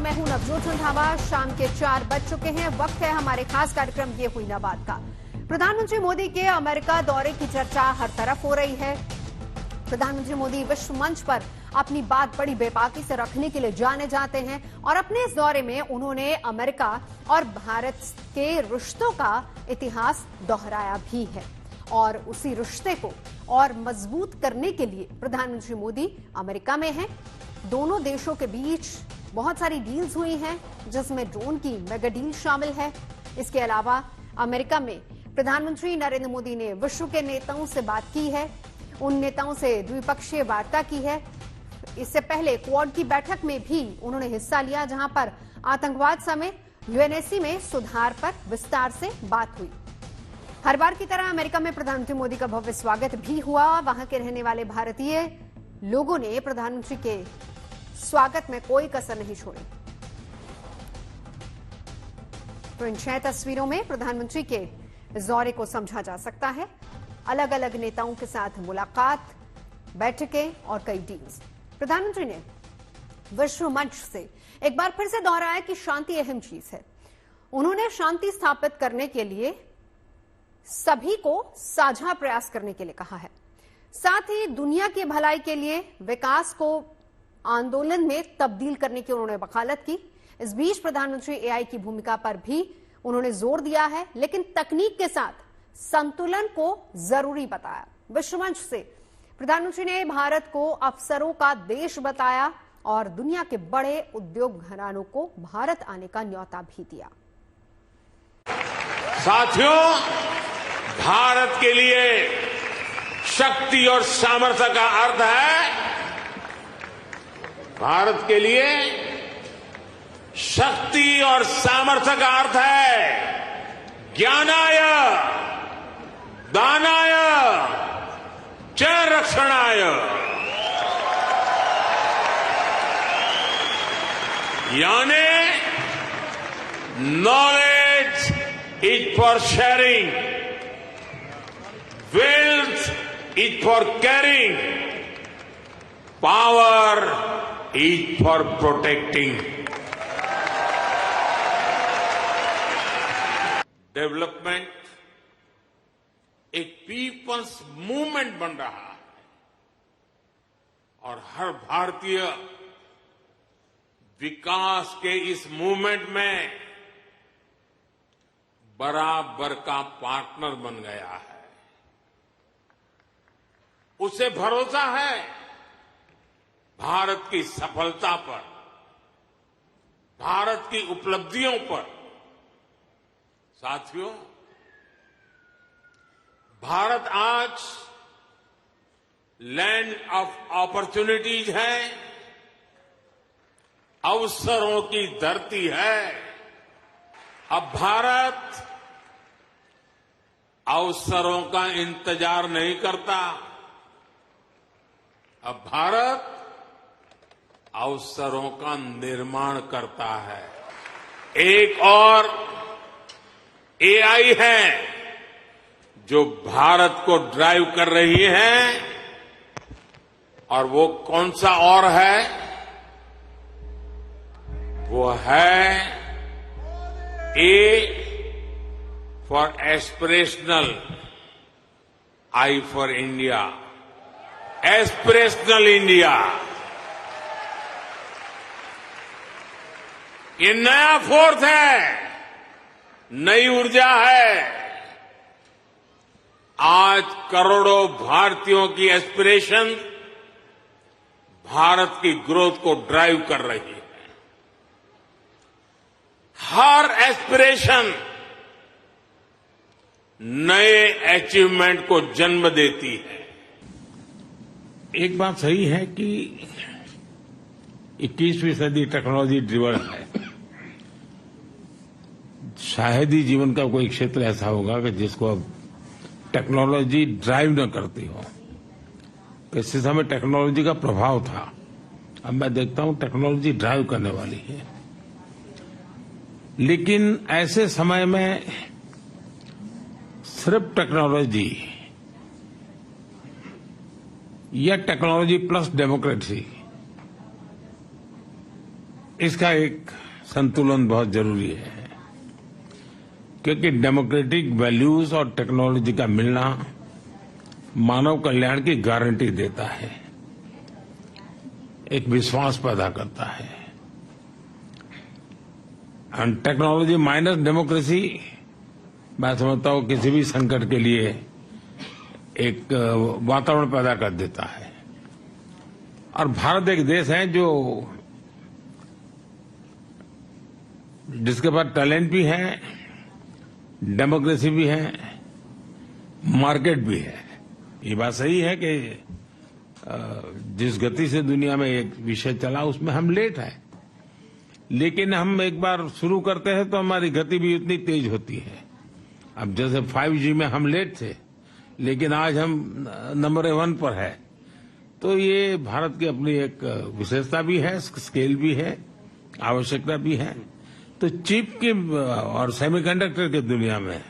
मैं हूं नवजोत रंधावा। शाम के 4 बज चुके हैं। वक्त है हमारे खास कार्यक्रम ये हुई ना बात का। प्रधानमंत्री मोदी के अमेरिका दौरे की चर्चा हर तरफ हो रही है। प्रधानमंत्री मोदी विश्व मंच पर अपनी बात बड़ी बेबाकी से रखने के लिए जाने जाते हैं और अपने इस दौरे में उन्होंने अमेरिका और भारत के रिश्तों का इतिहास दोहराया भी है और उसी रिश्ते को और मजबूत करने के लिए प्रधानमंत्री मोदी अमेरिका में हैं। दोनों देशों के बीच बहुत सारी डील्स हुई हैं, जिसमें ड्रोन की मेगा डील शामिल है। इसके अलावा अमेरिका में प्रधानमंत्री नरेंद्र मोदी ने विश्व के नेताओं से बात की है, उन नेताओं से द्विपक्षीय वार्ता की है। इससे पहले क्वाड की बैठक में भी उन्होंने हिस्सा लिया, जहां पर आतंकवाद समेत यूएनएससी में सुधार पर विस्तार से बात हुई। हर बार की तरह अमेरिका में प्रधानमंत्री मोदी का भव्य स्वागत भी हुआ। वहां के रहने वाले भारतीय लोगों ने प्रधानमंत्री के स्वागत में कोई कसर नहीं छोड़ी। तो इन 6 तस्वीरों में प्रधानमंत्री के दौरे को समझा जा सकता है। अलग अलग नेताओं के साथ मुलाकात, बैठकें और कई डील्स। प्रधानमंत्री ने विश्व मंच से एक बार फिर से दोहराया कि शांति अहम चीज है। उन्होंने शांति स्थापित करने के लिए सभी को साझा प्रयास करने के लिए कहा है। साथ ही दुनिया की भलाई के लिए विकास को आंदोलन में तब्दील करने की उन्होंने वकालत की। इस बीच प्रधानमंत्री एआई की भूमिका पर भी उन्होंने जोर दिया है, लेकिन तकनीक के साथ संतुलन को जरूरी बताया। विश्व मंच से प्रधानमंत्री ने भारत को अवसरों का देश बताया और दुनिया के बड़े उद्योग घरानों को भारत आने का न्योता भी दिया। साथियों, भारत के लिए शक्ति और सामर्थ्य का अर्थ है, भारत के लिए शक्ति और सामर्थ्य का अर्थ है ज्ञानाय, दानाय, च रक्षणाय। यानी knowledge is for sharing, wealth is for carrying, power is for protecting. Development एक पीपल्स मूवमेंट बन रहा है और हर भारतीय विकास के इस मूवमेंट में बराबर का पार्टनर बन गया है। उसे भरोसा है भारत की सफलता पर, भारत की उपलब्धियों पर। साथियों, भारत आज लैंड ऑफ अपॉर्चुनिटीज है, अवसरों की धरती है। अब भारत अवसरों का इंतजार नहीं करता, अब भारत अवसरों का निर्माण करता है। एक और एआई है जो भारत को ड्राइव कर रही है, और वो कौन सा और है? वो है A for aspirational, I for India, aspirational India. ये नया फोर्स है, नई ऊर्जा है। आज करोड़ों भारतीयों की एस्पिरेशन भारत की ग्रोथ को ड्राइव कर रही है। हर एस्पिरेशन नए अचीवमेंट को जन्म देती है। एक बात सही है कि 21वीं सदी टेक्नोलॉजी ड्रिवन है। शायद ही जीवन का कोई क्षेत्र ऐसा होगा कि जिसको अब टेक्नोलॉजी ड्राइव न करती हो। किसी समय टेक्नोलॉजी का प्रभाव था, अब मैं देखता हूं टेक्नोलॉजी ड्राइव करने वाली है। लेकिन ऐसे समय में सिर्फ टेक्नोलॉजी या टेक्नोलॉजी प्लस डेमोक्रेसी, इसका एक संतुलन बहुत जरूरी है, क्योंकि डेमोक्रेटिक वैल्यूज और टेक्नोलॉजी का मिलना मानव कल्याण की गारंटी देता है, एक विश्वास पैदा करता है। एंड टेक्नोलॉजी माइनस डेमोक्रेसी, मैं समझता हूं किसी भी संकट के लिए एक वातावरण पैदा कर देता है। और भारत एक देश है जिसके पास टैलेंट भी है, डेमोक्रेसी भी है, मार्केट भी है। ये बात सही है कि जिस गति से दुनिया में एक विषय चला उसमें हम लेट हैं, लेकिन हम एक बार शुरू करते हैं तो हमारी गति भी उतनी तेज होती है। अब जैसे 5G में हम लेट थे, लेकिन आज हम नंबर 1 पर है। तो ये भारत की अपनी एक विशेषता भी है, स्केल भी है, आवश्यकता भी है। तो चिप की और सेमीकंडक्टर की दुनिया में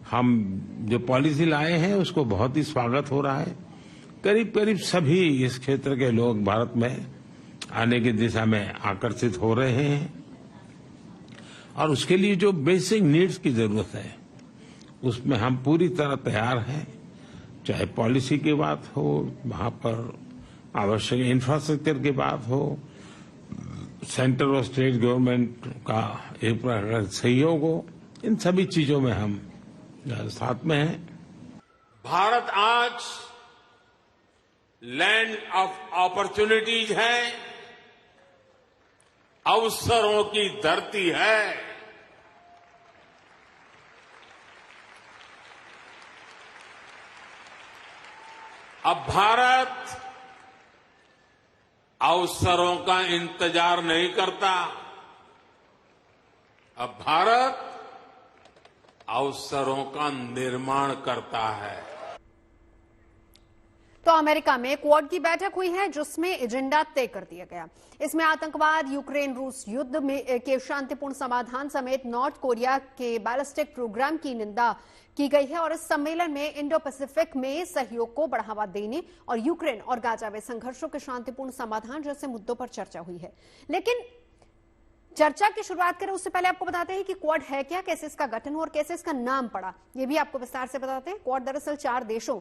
हम जो पॉलिसी लाए हैं उसको बहुत ही स्वागत हो रहा है। करीब करीब सभी इस क्षेत्र के लोग भारत में आने की दिशा में आकर्षित हो रहे हैं, और उसके लिए जो बेसिक नीड्स की जरूरत है उसमें हम पूरी तरह तैयार हैं। चाहे पॉलिसी की बात हो, वहां पर आवश्यक इंफ्रास्ट्रक्चर की बात हो, सेंट्रल और स्टेट गवर्नमेंट का एक प्रकार सहयोग हो, इन सभी चीजों में हम साथ में हैं। भारत आज लैंड ऑफ अपॉर्चुनिटीज है, अवसरों की धरती है। अब भारत अवसरों का इंतजार नहीं करता, अब भारत अवसरों का निर्माण करता है। तो अमेरिका में क्वाड की बैठक हुई है जिसमें एजेंडा तय कर दिया गया। इसमें आतंकवाद, यूक्रेन रूस युद्ध में के शांतिपूर्ण समाधान समेत नॉर्थ कोरिया के बैलिस्टिक प्रोग्राम की निंदा की गई है। और इस सम्मेलन में इंडो पैसिफिक में सहयोग को बढ़ावा देने और यूक्रेन और गाजा में संघर्षों के शांतिपूर्ण समाधान जैसे मुद्दों पर चर्चा हुई है। लेकिन चर्चा की शुरुआत करें उससे पहले आपको बताते हैं कि क्वाड है क्या, कैसे इसका गठन हुआ और कैसे इसका नाम पड़ा, ये भी आपको विस्तार से बताते हैं। क्वाड दरअसल 4 देशों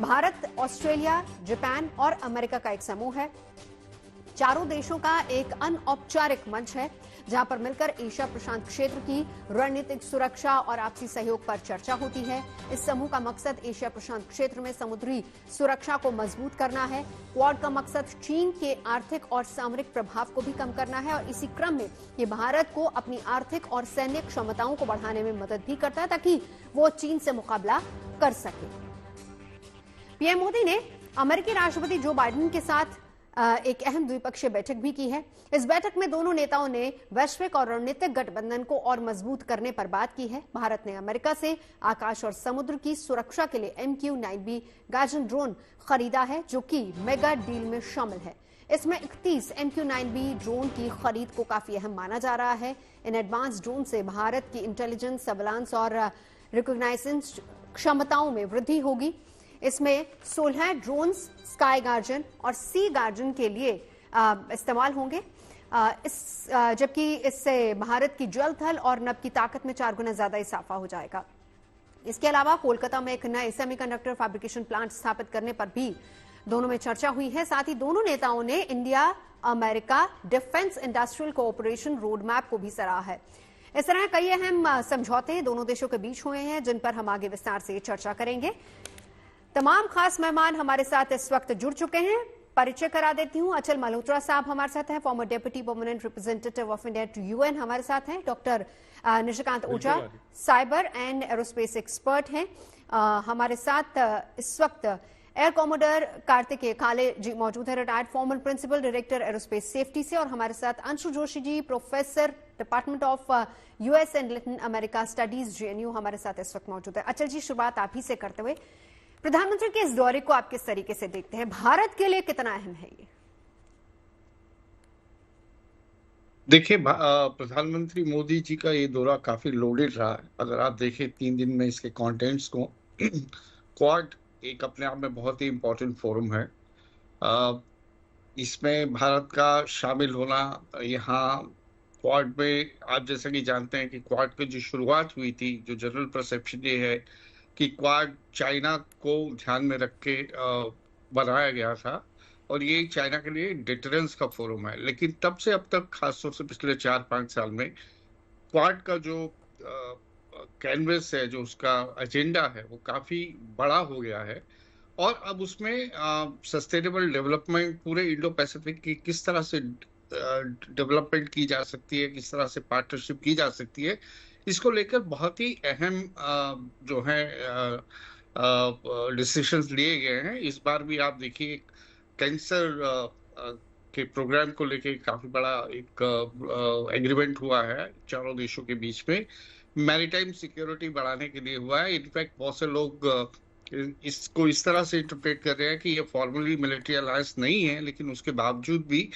भारत, ऑस्ट्रेलिया, जापान और अमेरिका का एक समूह है। चारों देशों का एक अनौपचारिक मंच है जहां पर मिलकर एशिया प्रशांत क्षेत्र की रणनीतिक सुरक्षा और आपसी सहयोग पर चर्चा होती है। इस समूह का मकसद एशिया प्रशांत क्षेत्र में समुद्री सुरक्षा को मजबूत करना है। क्वाड का मकसद चीन के आर्थिक और सामरिक प्रभाव को भी कम करना है और इसी क्रम में ये भारत को अपनी आर्थिक और सैन्य क्षमताओं को बढ़ाने में मदद भी करता है ताकि वो चीन से मुकाबला कर सके। पीएम मोदी ने अमेरिकी राष्ट्रपति जो बाइडेन के साथ एक अहम द्विपक्षीय बैठक भी की है। इस बैठक में दोनों नेताओं ने वैश्विक और रणनीतिक गठबंधन को और मजबूत करने पर बात की है। भारत ने अमेरिका से आकाश और समुद्र की सुरक्षा के लिए MQ-9B गार्जन ड्रोन खरीदा है जो कि मेगा डील में शामिल है। इसमें 31 MQ-9B ड्रोन की खरीद को काफी अहम माना जा रहा है। इन एडवांस ड्रोन से भारत की इंटेलिजेंस, सर्विलांस और रिकॉग्नाइजेंस क्षमताओं में वृद्धि होगी। इसमें 16 ड्रोन्स स्काई गार्जन और सी गार्जन के लिए इस्तेमाल होंगे। जबकि इससे भारत की जल, थल और नभ की ताकत में 4 गुना ज्यादा इजाफा हो जाएगा। इसके अलावा कोलकाता में एक नए सेमीकंडक्टर फैब्रिकेशन प्लांट स्थापित करने पर भी दोनों में चर्चा हुई है। साथ ही दोनों नेताओं ने India America defence industrial cooperation road map को भी सराहा है। इस तरह कई अहम समझौते दोनों देशों के बीच हुए हैं जिन पर हम आगे विस्तार से चर्चा करेंगे। तमाम खास मेहमान हमारे साथ इस वक्त जुड़ चुके हैं। परिचय करा देती हूं। अचल मल्होत्रा साहब हमारे साथ हैं, former deputy permanent representative of India to UN हमारे साथ हैं। Doctor Nishikant Ojha cyber and aerospace expert हैं हमारे साथ। इस वक्त एयर कॉमोडर कार्तिकेय काले जी मौजूद है, retired former principal director aerospace safety से। और हमारे साथ Anshu Joshi ji, professor department of US and Latin America studies JNU हमारे साथ इस वक्त मौजूद है। अचल जी, शुरुआत आप ही से करते हुए प्रधानमंत्री के इस दौरे को आप किस तरीके से देखते हैं, भारत के लिए कितना अहम है ये? देखिए, प्रधानमंत्री मोदी जी का ये दौरा काफी लोडेड रहा है। अगर आप देखें 3 दिन में इसके कंटेंट्स को, क्वाड एक अपने आप में बहुत ही इंपॉर्टेंट फोरम है। इसमें भारत का शामिल होना, यहाँ क्वाड में आप जैसा कि जानते हैं कि क्वाड की जो शुरुआत हुई थी, जो जनरल परसेप्शन ये है कि क्वाड चाइना को ध्यान में रख के बनाया गया था और ये चाइना के लिए डिटरेंस का फोरम है। लेकिन तब से अब तक, खासतौर से पिछले 4-5 साल में, क्वाड का जो कैनवस है, जो उसका एजेंडा है, वो काफी बड़ा हो गया है। और अब उसमें सस्टेनेबल डेवलपमेंट, पूरे इंडो पैसिफिक की किस तरह से डेवलपमेंट की जा सकती है, किस तरह से पार्टनरशिप की जा सकती है, इसको लेकर बहुत ही अहम जो है डिसीशंस लिए गए हैं। इस बार भी आप देखिए, कैंसर के प्रोग्राम को लेके काफी बड़ा एक एग्रीमेंट हुआ है चारों देशों के बीच में। मैरीटाइम सिक्योरिटी बढ़ाने के लिए हुआ है। इनफैक्ट बहुत से लोग इसको इस तरह से इंटरप्रेट कर रहे हैं कि ये फॉर्मली मिलिट्री अलायंस नहीं है, लेकिन उसके बावजूद भी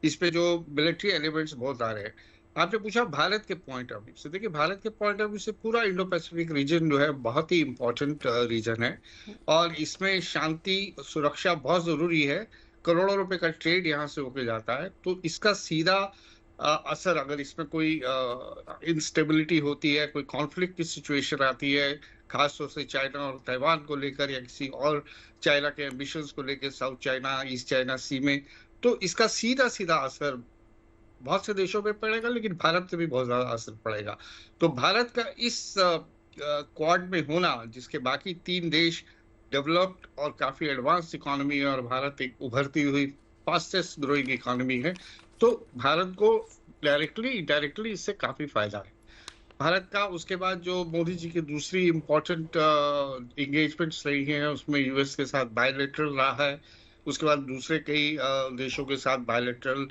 इस पे जो मिलिट्री एलिमेंट्स बहुत आ रहे हैं। आपने पूछा भारत के पॉइंट ऑफ व्यू से, देखिए भारत के पॉइंट ऑफ व्यू से पूरा इंडो पैसिफिक रीजन जो है बहुत ही इंपॉर्टेंट रीजन है और इसमें शांति सुरक्षा बहुत जरूरी है। करोड़ों रुपए का ट्रेड यहाँ से होके जाता है, तो इसका सीधा असर, अगर इसमें कोई इंस्टेबिलिटी होती है, कोई कॉन्फ्लिक्ट की सिचुएशन आती है, खासतौर से चाइना और ताइवान को लेकर या किसी और चाइना के एम्बिशंस को लेकर साउथ चाइना, ईस्ट चाइना सी में, तो इसका सीधा सीधा असर बहुत से देशों पे पड़ेगा, लेकिन भारत से भी बहुत ज्यादा असर पड़ेगा। तो भारत का इस क्वाड में होना, जिसके बाकी 3 देश डेवलप्ड और काफी एडवांस इकोनॉमी है और भारत एक उभरती हुई फास्टेस्ट ग्रोइंग इकोनॉमी है, तो भारत को डायरेक्टली इनडायरेक्टली इससे काफी फायदा है भारत का। उसके बाद जो मोदी जी की दूसरी इंपॉर्टेंट इंगेजमेंट्स रही हैं, उसमें यूएस के साथ बायलैटरल रहा है। उसके बाद दूसरे कई देशों के साथ बायलैटरल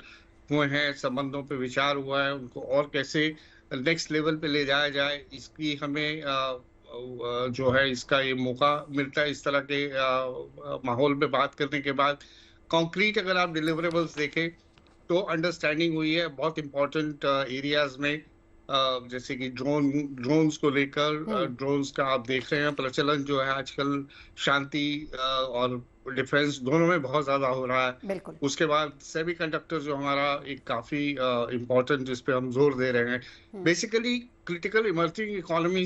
हुए हैं, संबंधों पे विचार हुआ है, उनको और कैसे नेक्स्ट लेवल पे ले जाया जाए, इसकी हमें जो है इसका ये मौका मिलता है। इस तरह के माहौल में बात करने के बाद कॉन्क्रीट अगर आप डिलीवरेबल्स देखें तो अंडरस्टैंडिंग हुई है बहुत इंपॉर्टेंट एरियाज में, जैसे कि ड्रोन्स को लेकर। ड्रोन्स का आप देख रहे हैं प्रचलन जो है आजकल शांति और डिफेंस दोनों में बहुत ज्यादा हो रहा है। उसके बाद सेमीकंडक्टर जो हमारा एक काफी इम्पोर्टेंट, जिस पे हम जोर दे रहे हैं, basically critical emerging economy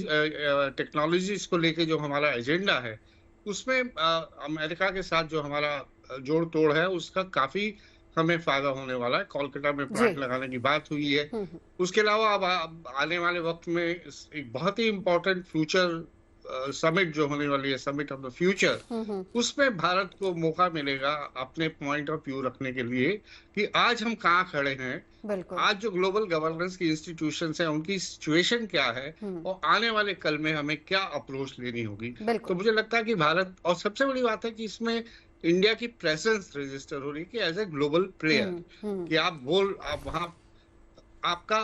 technologies को लेके जो हमारा एजेंडा है, उसमें अमेरिका के साथ जो हमारा जोड़ तोड़ है, उसका काफी हमें फायदा होने वाला है। कोलकाता में प्लांट लगाने की बात हुई है। उसके अलावा अब आने वाले वक्त में एक बहुत ही इम्पोर्टेंट फ्यूचर समिट जो होने वाली है, समिट ऑफ द फ्यूचर, उसमें भारत को मौका मिलेगा अपने पॉइंट ऑफ व्यू रखने के लिए कि आज हम कहाँ खड़े हैं, आज जो ग्लोबल गवर्नेंस की इंस्टीट्यूशंस हैं उनकी सिचुएशन क्या है और आने वाले कल में हमें क्या अप्रोच लेनी होगी। तो मुझे लगता है कि भारत, और सबसे बड़ी बात है कि इसमें इंडिया की प्रेजेंस रजिस्टर हो रही है कि एज ए ग्लोबल प्लेयर, कि आप वहां आपका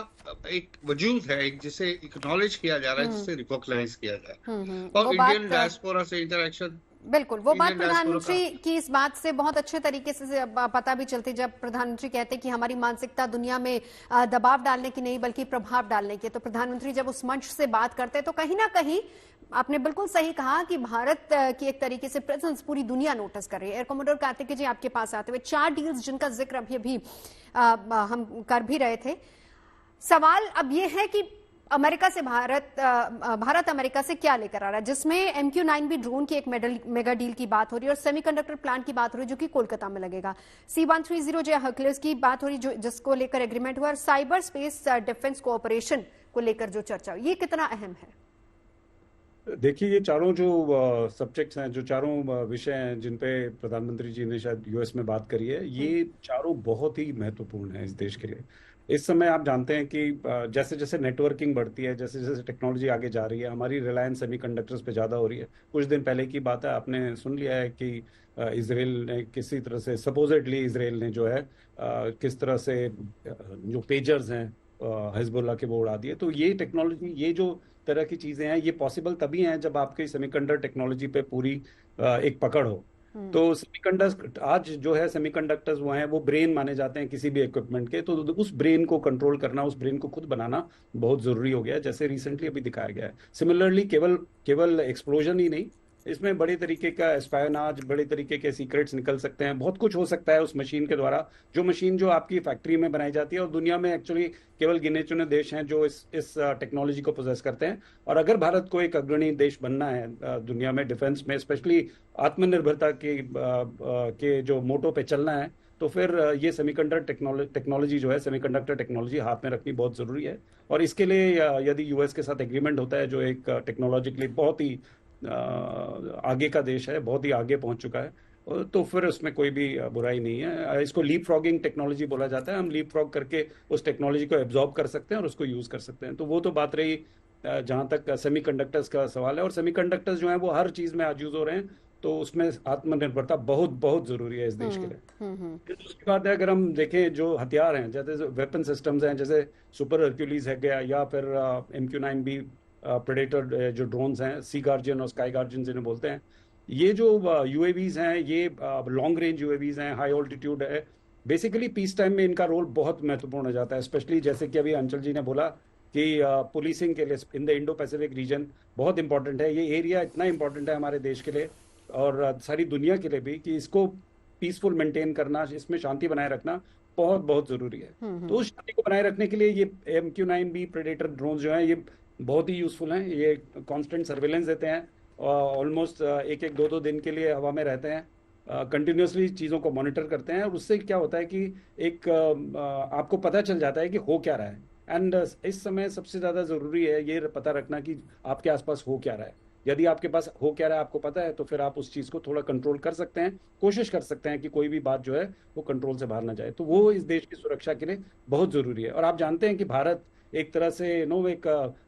एक वजूद है, एक जिसे एक्नॉलेज किया जा रहा है, जिसे रिकॉग्नाइज किया जा रहा है, और इंडियन डायस्पोरा से इंटरेक्शन। बिल्कुल, वो बात प्रधानमंत्री की इस बात से बहुत अच्छे तरीके से पता भी चलती, जब प्रधानमंत्री कहते हैं कि हमारी मानसिकता दुनिया में दबाव डालने की नहीं बल्कि प्रभाव डालने की। तो प्रधानमंत्री जब उस मंच से बात करते हैं तो कहीं ना कहीं आपने बिल्कुल सही कहा कि भारत की एक तरीके से प्रेजेंस पूरी दुनिया नोटिस कर रही है। एयर कमोडोर कार्तिकेय जी, आपके पास आते हुए 4 डील्स जिनका जिक्र अभी हम कर भी रहे थे, सवाल अब ये है कि अमेरिका से भारत अमेरिका से क्या लेकर आ रहा है, जिसमें MQ-9 भी ड्रोन की एक मेगा डील की बात हो रही है और सेमीकंडक्टर प्लांट की बात हो रही है जो कि कोलकाता में लगेगा। C-130 जो हर्कुलस की बात हो रही है जिसको लेकर एग्रीमेंट हुआ, और साइबर स्पेस डिफेंस कोऑपरेशन को लेकर जो चर्चा हुई, ये कितना अहम है? देखिए, ये चारों जो सब्जेक्ट्स हैं, जो चारों विषय हैं जिन पे प्रधानमंत्री जी ने शायद यूएस में बात करी है, ये चारों बहुत ही महत्वपूर्ण है इस देश के लिए। इस समय आप जानते हैं कि जैसे जैसे नेटवर्किंग बढ़ती है, जैसे जैसे टेक्नोलॉजी आगे जा रही है, हमारी रिलायंस सेमीकंडक्टर्स पे ज़्यादा हो रही है। कुछ दिन पहले की बात है, आपने सुन लिया है कि इसराइल ने किसी तरह से, सपोजिटली इसराइल ने जो है किस तरह से जो पेजर्स हैं हिजबुल्लाह के वो उड़ा दिए। तो ये टेक्नोलॉजी, ये जो तरह की चीजें हैं, ये पॉसिबल तभी हैं जब आपकी सेमीकंडक्टर टेक्नोलॉजी पे पूरी एक पकड़ हो। तो सेमीकंडक्टर आज जो है, सेमीकंडक्टर्स वो हैं, वो ब्रेन माने जाते हैं किसी भी इक्विपमेंट के। तो उस ब्रेन को कंट्रोल करना, उस ब्रेन को खुद बनाना बहुत जरूरी हो गया है, जैसे रिसेंटली अभी दिखाया गया है। सिमिलरली केवल एक्सप्लोजन ही नहीं, इसमें बड़े तरीके का एस्पायोनाज, बड़े तरीके के सीक्रेट्स निकल सकते हैं, बहुत कुछ हो सकता है उस मशीन के द्वारा, जो मशीन जो आपकी फैक्ट्री में बनाई जाती है। और दुनिया में एक्चुअली केवल गिने चुने देश हैं जो इस टेक्नोलॉजी को पोजेस करते हैं। और अगर भारत को एक अग्रणी देश बनना है दुनिया में डिफेंस में, स्पेशली आत्मनिर्भरता के जो मोटो पे चलना है, तो फिर ये सेमीकंडक्टर टेक्नोलॉजी जो है, सेमीकंडक्टर टेक्नोलॉजी हाथ में रखनी बहुत जरूरी है। और इसके लिए यदि यूएस के साथ एग्रीमेंट होता है, जो एक टेक्नोलॉजिकली बहुत ही आगे का देश है, बहुत ही आगे पहुंच चुका है, तो फिर उसमें कोई भी बुराई नहीं है। इसको लीप फ्रॉगिंग टेक्नोलॉजी बोला जाता है। हम लीप फ्रॉग करके उस टेक्नोलॉजी को एब्जॉर्ब कर सकते हैं और उसको यूज कर सकते हैं। तो वो तो बात रही जहां तक सेमीकंडक्टर्स का सवाल है। और सेमीकंडक्टर्स जो है वो हर चीज में आज यूज हो रहे हैं, तो उसमें आत्मनिर्भरता बहुत बहुत जरूरी है इस देश के लिए। फिर उसके बाद अगर हम देखें जो हथियार हैं, जैसे वेपन सिस्टम्स हैं, जैसे सुपर हरक्यूलीज है गया, या फिर MQ-9B प्रेडेटर जो ड्रोन्स हैं, सी गार्जियन और स्काई गार्जियन जिन्हें बोलते हैं, ये जो UAVs हैं, ये लॉन्ग रेंज UAVs हैं, हाई ऑल्टीट्यूड है। बेसिकली पीस टाइम में इनका रोल बहुत महत्वपूर्ण हो जाता है, स्पेशली जैसे कि अभी अंचल जी ने बोला कि पुलिसिंग के लिए in the Indo Pacific region बहुत इंपॉर्टेंट है। ये एरिया इतना इंपॉर्टेंट है हमारे देश के लिए और सारी दुनिया के लिए भी, कि इसको पीसफुल मेंटेन करना, इसमें शांति बनाए रखना बहुत बहुत जरूरी है। तो उस शांति को बनाए रखने के लिए ये MQ-9B प्रेडेटर ड्रोन जो हैं, ये बहुत ही यूजफुल हैं। ये कांस्टेंट सर्वेलेंस देते हैं, ऑलमोस्ट एक एक दो दिन के लिए हवा में रहते हैं, कंटिन्यूसली चीज़ों को मॉनिटर करते हैं। और उससे क्या होता है कि एक आपको पता चल जाता है कि हो क्या रहा है। एंड इस समय सबसे ज़्यादा ज़रूरी है ये पता रखना कि आपके आसपास हो क्या रहा है। यदि आपके पास हो क्या रहा है आपको पता है, तो फिर आप उस चीज़ को थोड़ा कंट्रोल कर सकते हैं, कोशिश कर सकते हैं कि कोई भी बात जो है वो कंट्रोल से बाहर ना जाए। तो वो इस देश की सुरक्षा के लिए बहुत ज़रूरी है। और आप जानते हैं कि भारत एक तरह से एक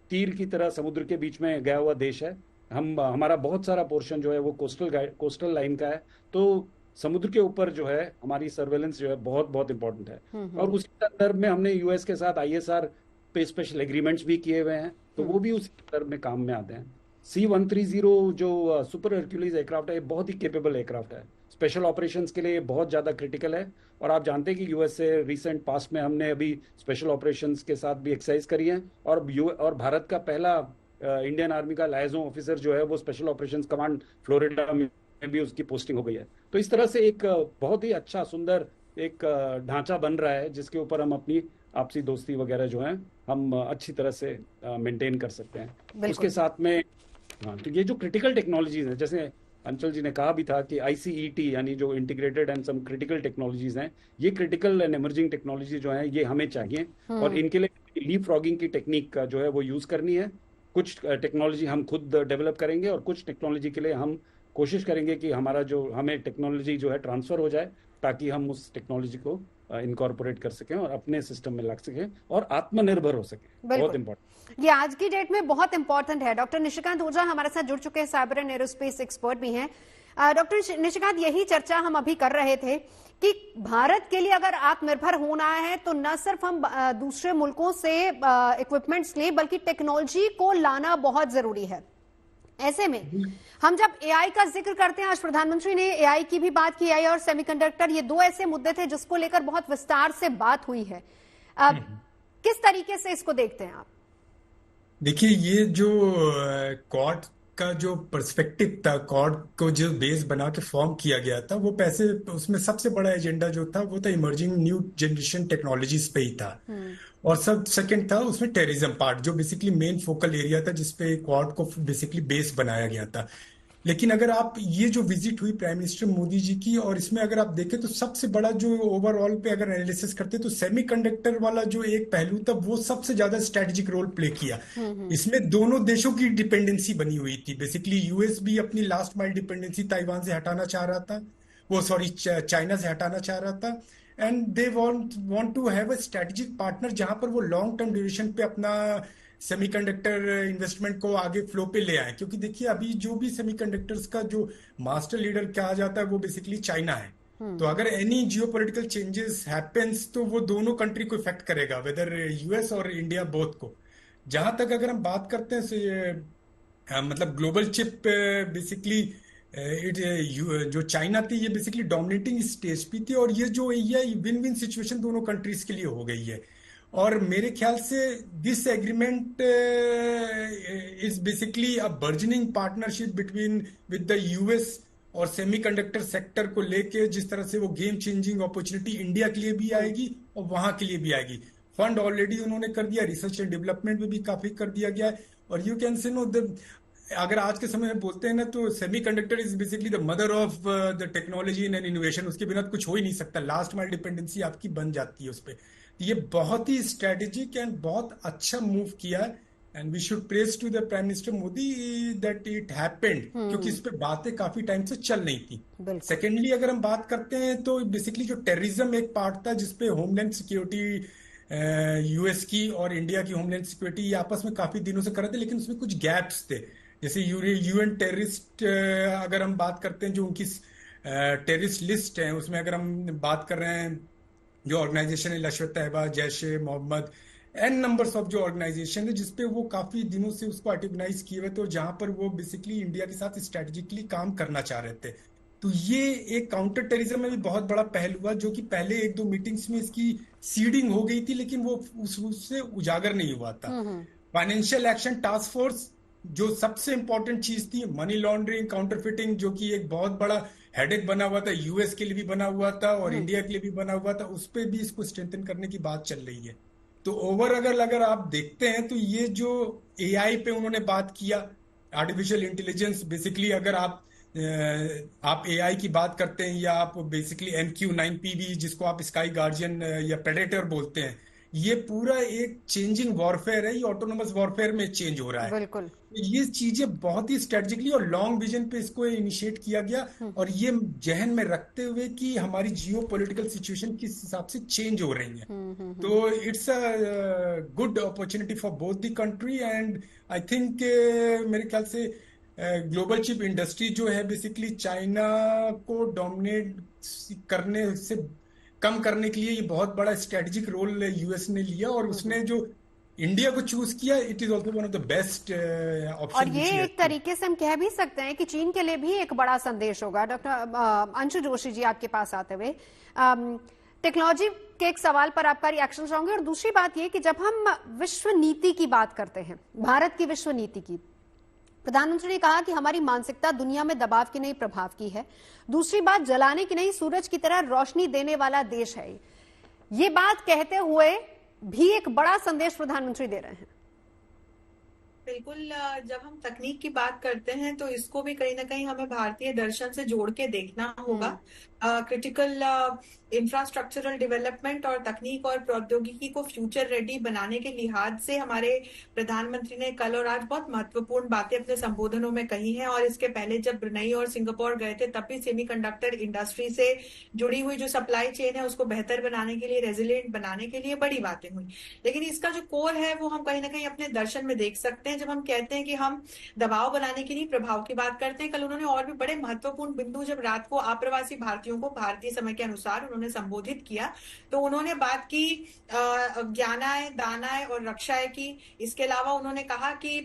तीर की तरह समुद्र के बीच में गया हुआ देश है। हमारा बहुत सारा पोर्शन जो है वो कोस्टल लाइन का है, तो समुद्र के ऊपर जो है हमारी सर्वेलेंस जो है बहुत बहुत इंपॉर्टेंट है। और उसी संदर्भ में हमने यूएस के साथ ISR पे स्पेशल एग्रीमेंट्स भी किए हुए हैं, तो वो भी उसी संदर्भ में काम में आते हैं। C-130 जो सुपर हरक्यूलीज एयरक्राफ्ट है, बहुत ही केपेबल एयरक्राफ्ट है, स्पेशल ऑपरेशंस के लिए बहुत ज़्यादा क्रिटिकल है। और आप जानते हैं कि यूएस से रिसेंट पास्ट में हमने अभी स्पेशल ऑपरेशंस के साथ भी एक्सरसाइज करी है। और भारत का पहला इंडियन आर्मी का लायजन ऑफिसर जो है वो स्पेशल ऑपरेशंस कमांड फ्लोरिडा में भी उसकी पोस्टिंग हो गई है। तो इस तरह से एक बहुत ही अच्छा सुंदर एक ढांचा बन रहा है, जिसके ऊपर हम अपनी आपसी दोस्ती वगैरह जो है हम अच्छी तरह से मेंटेन कर सकते हैं। उसके साथ में हाँ, तो ये जो क्रिटिकल टेक्नोलॉजीज हैं, जैसे अंचल जी ने कहा भी था कि ICET यानी जो integrated and some critical technologies हैं, ये क्रिटिकल एंड इमर्जिंग टेक्नोलॉजी जो है ये हमें चाहिए। और इनके लिए लीप फ्रॉगिंग की टेक्निक का जो है वो यूज करनी है। कुछ टेक्नोलॉजी हम खुद डेवलप करेंगे और कुछ टेक्नोलॉजी के लिए हम कोशिश करेंगे कि हमें टेक्नोलॉजी जो है ट्रांसफर हो जाए, ताकि हम उस टेक्नोलॉजी को इनकॉर्पोरेट कर सकें और अपने सिस्टम में ला सकें और आत्मनिर्भर हो सकें। बहुत इंपॉर्टेंट, ये आज की डेट में बहुत इंपॉर्टेंट है। डॉक्टर निशिकांत ओझा हमारे साथ जुड़ चुके हैं, साइबर एंड एरोस्पेस एक्सपर्ट भी हैं। डॉक्टर निशिकांत, यही चर्चा हम अभी कर रहे थे कि भारत के लिए अगर आत्मनिर्भर होना है तो न सिर्फ हम दूसरे मुल्कों से इक्विपमेंट्स लें, बल्कि टेक्नोलॉजी को लाना बहुत जरूरी है। ऐसे में हम जब AI का जिक्र करते हैं, आज प्रधानमंत्री ने AI की भी बात की, AI और सेमीकंडक्टर, ये दो ऐसे मुद्दे थे जिसको लेकर बहुत विस्तार से बात हुई है। किस तरीके से इसको देखते हैं आप? देखिए, ये जो क्वाड का जो पर्सपेक्टिव था, क्वाड को जो बेस बना के फॉर्म किया गया था, वो उसमें सबसे बड़ा एजेंडा जो था वो था इमर्जिंग न्यू जनरेशन टेक्नोलॉजीज पे ही था। और सब सेकंड था उसमें टेररिज्म पार्ट, जो बेसिकली मेन फोकल एरिया था जिसपे क्वाड को बेसिकली बेस बनाया गया था। लेकिन अगर आप ये जो विजिट हुई प्राइम मिनिस्टर मोदी जी की, और इसमें अगर आप देखें तो सबसे बड़ा जो ओवरऑल पे अगर एनालिसिस करते तो सेमीकंडक्टर वाला जो एक पहलू था वो सबसे ज्यादा स्ट्रेटेजिक रोल प्ले किया। इसमें दोनों देशों की डिपेंडेंसी बनी हुई थी। बेसिकली यूएस भी अपनी लास्ट माइल डिपेंडेंसी ताइवान से हटाना चाह रहा था, चाइना से हटाना चाह रहा था। And they want to have a strategic partner जहां पर वो लॉन्ग टर्म ड्यूरेशन पे अपना सेमीकंडक्टर इन्वेस्टमेंट को आगे फ्लो पे ले आए। क्योंकि देखिए, अभी जो भी सेमीकंडक्टर्स का जो मास्टर लीडर कहा जाता है वो बेसिकली चाइना है। तो अगर एनी जियोपॉलिटिकल चेंजेस हैपेंस तो वो दोनों कंट्री को इफेक्ट करेगा, वेदर यूएस और इंडिया बोथ को। जहां तक अगर हम बात करते हैं मतलब ग्लोबल चिप, बेसिकली जो चाइना थी ये बेसिकली डोमिनेटिंग स्टेज पे थी, और ये विन विन सिचुएशन दोनों कंट्रीज के लिए हो गई है। और मेरे ख्याल से this agreement is basically a burgeoning partnership between with the US और सेमीकंडक्टर सेक्टर को लेके, जिस तरह से वो गेम चेंजिंग अपॉर्चुनिटी इंडिया के लिए भी आएगी और वहां के लिए भी आएगी। फंड ऑलरेडी उन्होंने कर दिया, रिसर्च एंड डेवलपमेंट में भी काफी कर दिया गया है। और you can say know the, अगर आज के समय में बोलते हैं ना, तो semiconductor is basically the mother of the technology and innovation. उसके बिना कुछ हो ही नहीं सकता, लास्ट माइल डिपेंडेंसी आपकी बन जाती है उस पर। ये बहुत ही स्ट्रेटेजिक एंड बहुत अच्छा मूव किया है, and we should praise to the prime minister Modi that it happened, क्योंकि इस पे बातें काफी टाइम से चल रही थी। सेकेंडली अगर हम बात करते हैं तो बेसिकली जो टेररिज्म एक पार्ट था जिसपे होमलैंड सिक्योरिटी यूएस की और इंडिया की होमलैंड सिक्योरिटी ये आपस में काफी दिनों से कर रहे थे, लेकिन उसमें कुछ गैप्स थे। जैसे यूएन टेररिस्ट अगर हम बात करते हैं, जो उनकी टेररिस्ट लिस्ट है, उसमें अगर हम बात कर रहे हैं जो ऑर्गेनाइजेशन है लश्कर तैयबा, जैश ए मोहम्मद, एन नंबर्स ऑफ जो ऑर्गेनाइजेशन है जिसपे वो काफी दिनों से उसको ऑर्गेनाइज किए हुए थे, और जहां पर वो बेसिकली इंडिया के साथ स्ट्रेटेजिकली काम करना चाह रहे थे। तो ये एक काउंटर टेररिज्म में भी बहुत बड़ा पहल हुआ, जो कि पहले एक दो मीटिंग्स में इसकी सीडिंग हो गई थी, लेकिन वो उस रूप से उजागर नहीं हुआ था। फाइनेंशियल एक्शन टास्क फोर्स जो सबसे इंपॉर्टेंट चीज थी, मनी लॉन्ड्रिंग, काउंटरफिटिंग, जो कि एक बहुत बड़ा हेडेक बना हुआ था, यूएस के लिए भी बना हुआ था और इंडिया के लिए भी बना हुआ था, उस पर भी इसको स्ट्रेंथन करने की बात चल रही है। तो ओवरऑल अगर आप देखते हैं तो ये जो एआई पे उन्होंने बात किया, आर्टिफिशियल इंटेलिजेंस, बेसिकली अगर आप एआई की बात करते हैं, या आप बेसिकली MQ-9P जिसको आप स्काई गार्जियन या प्रेडेटर बोलते हैं, ये पूरा एक चेंजिंग वॉरफेयर है, ये ऑटोनोमस वॉरफेयर में चेंज हो रहा है। बिल्कुल। ये चीजें बहुत ही स्ट्रेटेजिकली और लॉन्ग विजन पे इसको इनिशिएट किया गया, और ये जहन में रखते हुए कि हमारी जियो पॉलिटिकल सिचुएशन किस हिसाब से चेंज हो रही है। तो it's a good opportunity for both the country, and I think मेरे ख्याल से ग्लोबल चिप इंडस्ट्री जो है बेसिकली चाइना को डोमिनेट करने से कम करने के लिए ये बहुत बड़ा स्ट्रेटेजिक रोल यूएस ने लिया, और उसने जो इंडिया को चूज किया, it is also one of the best option. और ये एक तरीके से हम कह भी सकते हैं कि चीन के लिए भी एक बड़ा संदेश होगा। डॉक्टर अंशु जोशी जी, आपके पास आते हुए टेक्नोलॉजी के एक सवाल पर आपका रिएक्शन चाहूंगे, और दूसरी बात ये कि जब हम विश्व नीति की बात करते हैं, भारत की विश्व नीति की, प्रधानमंत्री ने कहा कि हमारी मानसिकता दुनिया में दबाव की नहीं प्रभाव की है। दूसरी बात, जलाने की नहीं सूरज की तरह रोशनी देने वाला देश है। ये बात कहते हुए भी एक बड़ा संदेश प्रधानमंत्री दे रहे हैं। बिल्कुल, जब हम तकनीक की बात करते हैं तो इसको भी कहीं ना कहीं हमें भारतीय दर्शन से जोड़ के देखना होगा। क्रिटिकल इंफ्रास्ट्रक्चरल डेवलपमेंट और तकनीक और प्रौद्योगिकी को फ्यूचर रेडी बनाने के लिहाज से हमारे प्रधानमंत्री ने कल और आज बहुत महत्वपूर्ण बातें अपने संबोधनों में कही हैं। और इसके पहले जब ब्रुनेई और सिंगापुर गए थे तब भी सेमीकंडक्टर इंडस्ट्री से जुड़ी हुई जो सप्लाई चेन है उसको बेहतर बनाने के लिए, रेजिलिएंट बनाने के लिए बड़ी बातें हुई। लेकिन इसका जो कोर है वो हम कहीं ना कहीं अपने दर्शन में देख सकते हैं। जब हम कहते हैं कि हम दबाव बनाने की नहीं प्रभाव की बात करते हैं, कल उन्होंने और भी बड़े महत्वपूर्ण बिंदु जब रात को अप्रवासी भारतीयों को भारतीय समय के अनुसार उन्होंने संबोधित किया तो उन्होंने बात की ज्ञानाय, दानाय और रक्षाय की। इसके अलावा उन्होंने कहा कि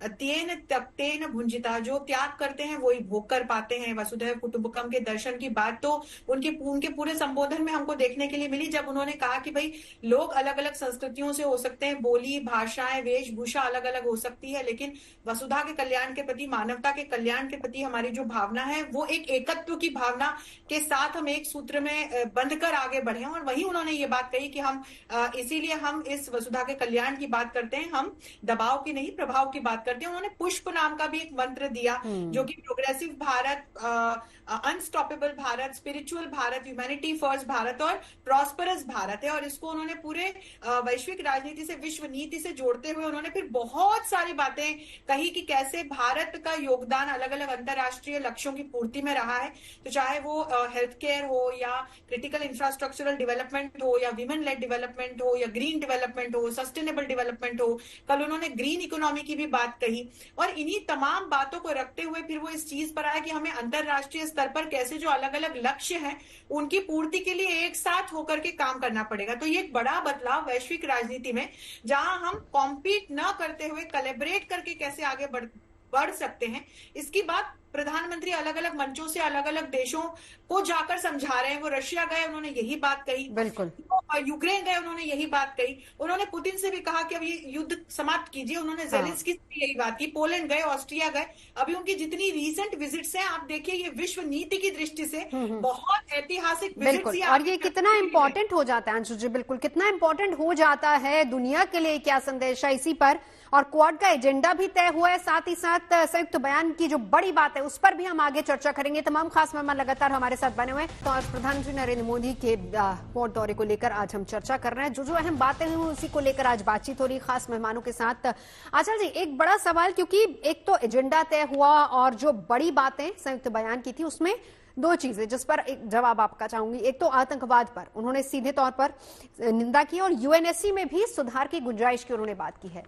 तेन त्यक्तेन भुंजिता, जो त्याग करते हैं वही भोग कर पाते हैं। वसुधैव कुटुंबकम के दर्शन की बात तो उनके पूरे संबोधन में हमको देखने के लिए मिली, जब उन्होंने कहा कि भाई लोग अलग अलग संस्कृतियों से हो सकते हैं, बोली, भाषाएं, वेशभूषा अलग अलग हो सकती है, लेकिन वसुधा के कल्याण के प्रति, मानवता के कल्याण के प्रति हमारी जो भावना है वो एक एकत्व की भावना के साथ हम एक सूत्र में बंधकर आगे बढ़े। और वही उन्होंने ये बात कही कि हम इसीलिए हम इस वसुधा के कल्याण की बात करते हैं, हम दबाव की नहीं प्रभाव की बात करते हैं। उन्होंने पुष्प नाम का भी एक मंत्र दिया जो कि progressive Bharat, unstoppable Bharat, spiritual Bharat, humanity first Bharat और प्रॉस्परस भारत है। और इसको उन्होंने पूरे वैश्विक राजनीति से, विश्व नीति से जोड़ते हुए उन्होंने फिर बहुत सारी बातें कही कि कैसे भारत का योगदान अलग अलग अंतरराष्ट्रीय लक्ष्यों की पूर्ति में रहा है। तो चाहे वो हेल्थ केयर हो या क्रिटिकल इंफ्रास्ट्रक्चरल डेवलपमेंट हो या विमेन लेड डेवलपमेंट हो या ग्रीन डेवलपमेंट हो, सस्टेनेबल डेवलपमेंट हो, कल उन्होंने ग्रीन इकोनॉमी की भी बात कही। और इन्हीं तमाम बातों को रखते हुए फिर वो इस चीज पर आया कि हमें अंतरराष्ट्रीय स्तर पर कैसे जो अलग अलग लक्ष्य हैं उनकी पूर्ति के लिए एक साथ होकर के काम करना पड़ेगा। तो ये एक बड़ा बदलाव वैश्विक राजनीति में, जहां हम कॉम्पीट न करते हुए कोलैबोरेट करके कैसे आगे बढ़ सकते हैं, इसकी बात प्रधानमंत्री अलग अलग मंचों से अलग अलग देशों को जाकर समझा रहे हैं। वो रशिया गए, उन्होंने यही बात कही। बिल्कुल। यूक्रेन गए, उन्होंने यही बात कही। उन्होंने पुतिन से भी कहा कि अब ये युद्ध समाप्त कीजिए। उन्होंने जेलेंस्की से भी यही बात की। पोलैंड गए, ऑस्ट्रिया गए। अभी उनकी जितनी रीसेंट विजिट्स हैं, आप देखिए, ये विश्व नीति की दृष्टि से बहुत ऐतिहासिक बिल्कुल। विजिट्स। और ये कितना इंपॉर्टेंट हो जाता है अंशु जी, बिल्कुल कितना इंपॉर्टेंट हो जाता है दुनिया के लिए, क्या संदेश है इसी पर। और क्वाड का एजेंडा भी तय हुआ है, साथ ही साथ संयुक्त बयान की जो बड़ी बात है उस पर भी हम आगे चर्चा करेंगे। तमाम खास मेहमान लगातार हमारे साथ बने हुए हैं। तो आज प्रधानमंत्री नरेंद्र मोदी के क्वाड दौरे को लेकर आज हम चर्चा कर रहे हैं। जो अहम बातें हुई उसी को लेकर आज बातचीत हो रही खास मेहमानों के साथ। आचार्य जी, एक बड़ा सवाल, क्योंकि एक तो एजेंडा तय हुआ और जो बड़ी बातें संयुक्त बयान की थी उसमें दो चीजें जिस पर एक जवाब आपका चाहूंगी। एक तो आतंकवाद पर उन्होंने सीधे तौर पर निंदा की और यूएनएससी में भी सुधार की गुंजाइश की उन्होंने बात की है।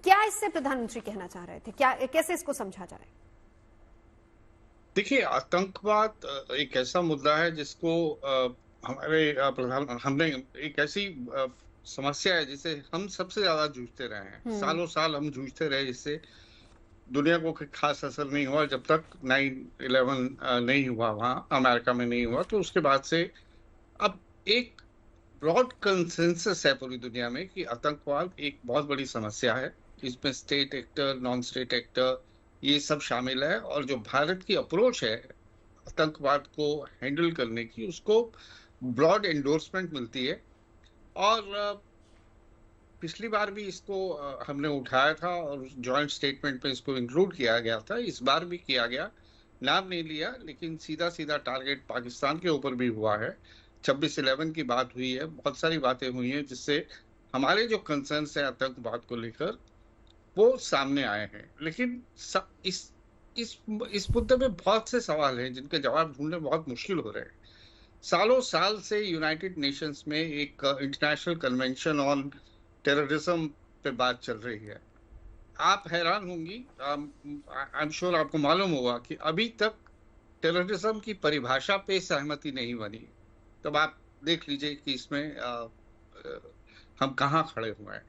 क्या इससे प्रधानमंत्री कहना चाह रहे थे, क्या कैसे इसको समझा जाए? देखिए, आतंकवाद एक ऐसा मुद्दा है जिसको हमने एक ऐसी समस्या है जिसे हम सबसे ज्यादा जूझते रहे हैं। सालों साल हम जूझते रहे, जिससे दुनिया को खास असर नहीं हुआ जब तक 9/11 नहीं हुआ, वहां अमेरिका में नहीं हुआ। तो उसके बाद से अब एक ब्रॉड कंसेंसस है पूरी दुनिया में कि आतंकवाद एक बहुत बड़ी समस्या है। इसमें state actor, non state actor, ये सब शामिल है। और जो भारत की अप्रोच है आतंकवाद को हैंडल करने की, उसको ब्रॉड एंडोर्समेंट मिलती है। और पिछली बार भी इसको हमने उठाया था और जॉइंट स्टेटमेंट में इसको इंक्लूड किया गया था। इस बार भी किया गया, नाम नहीं लिया, लेकिन सीधा सीधा टारगेट पाकिस्तान के ऊपर भी हुआ है। 26/11 की बात हुई है, बहुत सारी बातें हुई हैं जिससे हमारे जो कंसर्न्स है आतंकवाद को लेकर वो सामने आए हैं। लेकिन इस मुद्दे में बहुत से सवाल हैं जिनके जवाब ढूंढने बहुत मुश्किल हो रहे हैं। सालों साल से यूनाइटेड नेशंस में एक इंटरनेशनल कन्वेंशन ऑन टेररिज्म पे बात चल रही है। आप हैरान होंगी, आई एम श्योर आपको मालूम होगा कि अभी तक टेररिज्म की परिभाषा पे सहमति नहीं बनी। तब आप देख लीजिए कि इसमें हम कहाँ खड़े हुए हैं।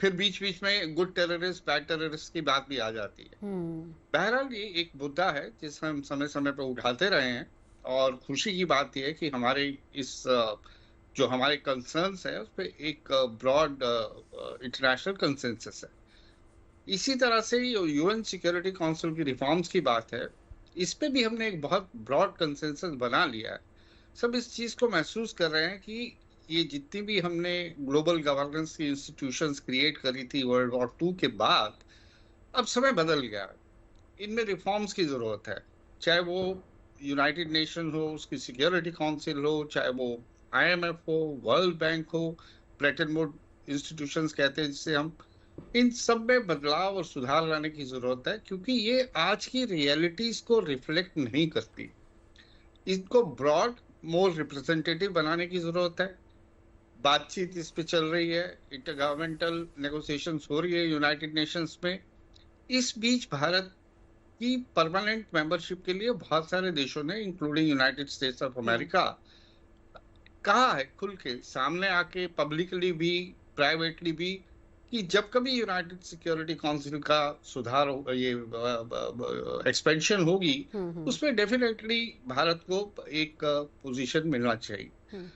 फिर बीच बीच में गुड टेररिस्ट, बैड टेररिस्ट की बात भी आ जाती है। बहरहाल ये एक मुद्दा है जिसे हम समय समय पर उठाते रहे हैं। और खुशी की बात यह है कि हमारे इस जो हमारे कंसर्न्स है उस पर एक ब्रॉड इंटरनेशनल कंसेंसस है। इसी तरह से यूएन सिक्योरिटी काउंसिल की रिफॉर्म्स की बात है, इस पे भी हमने एक बहुत ब्रॉड कंसेंसस बना लिया है। सब इस चीज को महसूस कर रहे हैं कि ये जितनी भी हमने ग्लोबल गवर्नेंस की इंस्टीट्यूशंस क्रिएट करी थी वर्ल्ड वॉर 2 के बाद, अब समय बदल गया है। इनमें रिफॉर्म्स की जरूरत है, चाहे वो यूनाइटेड नेशन हो, उसकी सिक्योरिटी काउंसिल हो, चाहे वो IMF हो, वर्ल्ड बैंक हो, ब्रेटन वुड्स इंस्टीट्यूशंस कहते हैं जिसे हम, इन सब में बदलाव और सुधार लाने की जरूरत है, क्योंकि ये आज की रियलिटीज को रिफ्लेक्ट नहीं करती। इनको ब्रॉड, मोर रिप्रेजेंटेटिव बनाने की जरूरत है। बातचीत इस पे चल रही है, इंटरगवर्नमेंटल नेगोशिएशंस हो रही है यूनाइटेड नेशंस में। इस बीच भारत की परमानेंट मेंबरशिप के लिए बहुत सारे देशों ने, including United states of America, कहा है खुल के, सामने आके, पब्लिकली भी, प्राइवेटली भी, कि जब कभी यूनाइटेड सिक्योरिटी काउंसिल का सुधार हो, ये एक्सपेंशन होगी, उसमें डेफिनेटली भारत को एक पोजीशन मिलना चाहिए।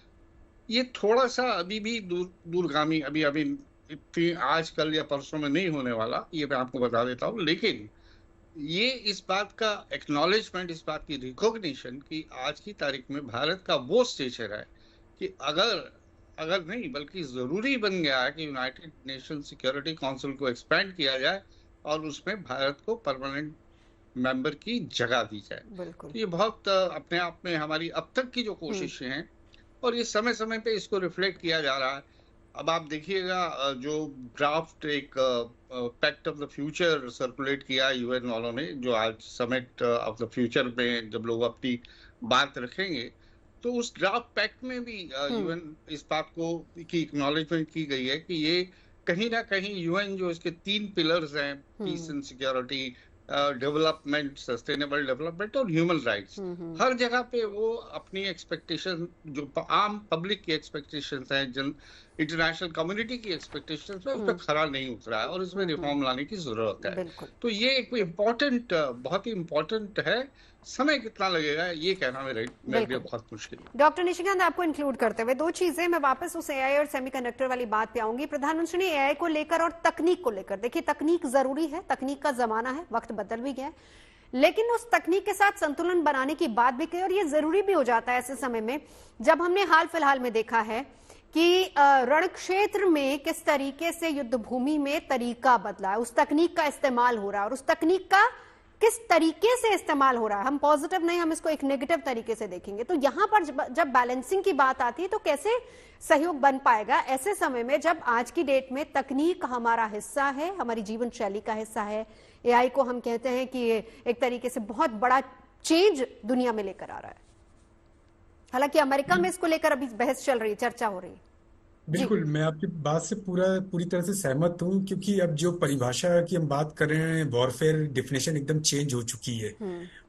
ये थोड़ा सा अभी भी दूरगामी, अभी इतनी आज कल या परसों में नहीं होने वाला, ये मैं आपको बता देता हूँ। लेकिन ये इस बात का एक्नॉलेजमेंट, इस बात की रिकॉग्निशन कि आज की तारीख में भारत का वो स्टेचर है कि अगर नहीं बल्कि जरूरी बन गया है कि यूनाइटेड नेशन सिक्योरिटी काउंसिल को एक्सपैंड किया जाए और उसमें भारत को परमानेंट मेंबर की जगह दी जाए। तो ये बहुत अपने आप में हमारी अब तक की जो कोशिशें हैं, और ये समय समय पे इसको रिफ्लेक्ट किया जा रहा है। अब आप देखिएगा जो ड्राफ्ट एक pact of the future circulate किया यूएन वालों ने, जो आज समिट ऑफ द फ्यूचर में जब लोग अपनी बात रखेंगे, तो उस ड्राफ्ट पैक्ट में भी यूएन इस बात को की एक्नॉलेजमेंट की गई है कि ये कहीं ना कहीं यूएन जो इसके 3 पिलर्स हैं, peace and security, development, sustainable development और ह्यूमन राइट्स, हर जगह पे वो अपनी एक्सपेक्टेशन, जो आम पब्लिक की एक्सपेक्टेशंस हैं, इंटरनेशनल कम्युनिटी की एक्सपेक्टेशंस पे उस पर खरा नहीं उतरा है और इसमें रिफॉर्म लाने की जरूरत है। बिल्कुल। तो ये एक इम्पोर्टेंट, बहुत ही इम्पोर्टेंट है। समय कितना लगेगा ये कहना मेरे लिए बिल्कुल। बहुत मुश्किल है। डॉक्टर निशिकांत, आपको इंक्लूड करते हुए दो चीजें, मैं वापस उस एआई और सेमीकंडक्टर वाली बात पे आऊंगी। प्रधानमंत्री ने एआई को लेकर और तकनीक को लेकर, देखिए तकनीक जरूरी है, तकनीक का जमाना है, वक्त बदल भी गया है, लेकिन उस तकनीक के साथ संतुलन बनाने की बात भी कही, और ये जरूरी भी हो जाता है ऐसे समय में जब हमने हाल फिलहाल में देखा है कि रण क्षेत्र में किस तरीके से युद्ध भूमि में तरीका बदला है, उस तकनीक का इस्तेमाल हो रहा है, और उस तकनीक का किस तरीके से इस्तेमाल हो रहा है। हम पॉजिटिव नहीं, हम इसको एक नेगेटिव तरीके से देखेंगे। तो यहां पर जब बैलेंसिंग की बात आती है तो कैसे सहयोग बन पाएगा ऐसे समय में जब आज की डेट में तकनीक हमारा हिस्सा है, हमारी जीवन शैली का हिस्सा है। एआई को हम कहते हैं कि एक तरीके से बहुत बड़ा चेंज दुनिया में लेकर आ रहा है। हालांकि अमेरिका में इसको लेकर अभी बहस चल रही है, चर्चा हो रही है। बिल्कुल, मैं आपकी बात से पूरी तरह से सहमत हूँ, क्योंकि अब जो परिभाषा की हम बात कर रहे हैं, वॉरफेयर डेफिनेशन एकदम चेंज हो चुकी है।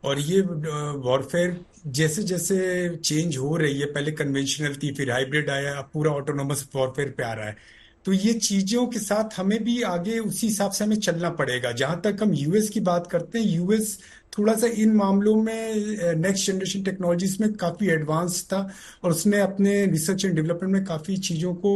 और ये वॉरफेयर जैसे जैसे चेंज हो रही है, पहले कन्वेंशनल थी, फिर हाइब्रिड आया, अब पूरा ऑटोनोमस वॉरफेयर पे आ रहा है। तो ये चीजों के साथ हमें भी आगे उसी हिसाब से हमें चलना पड़ेगा। जहां तक हम यूएस की बात करते हैं, यूएस थोड़ा सा इन मामलों में नेक्स्ट जनरेशन टेक्नोलॉजीज में काफी एडवांस था, और उसने अपने रिसर्च एंड डेवलपमेंट में काफी चीजों को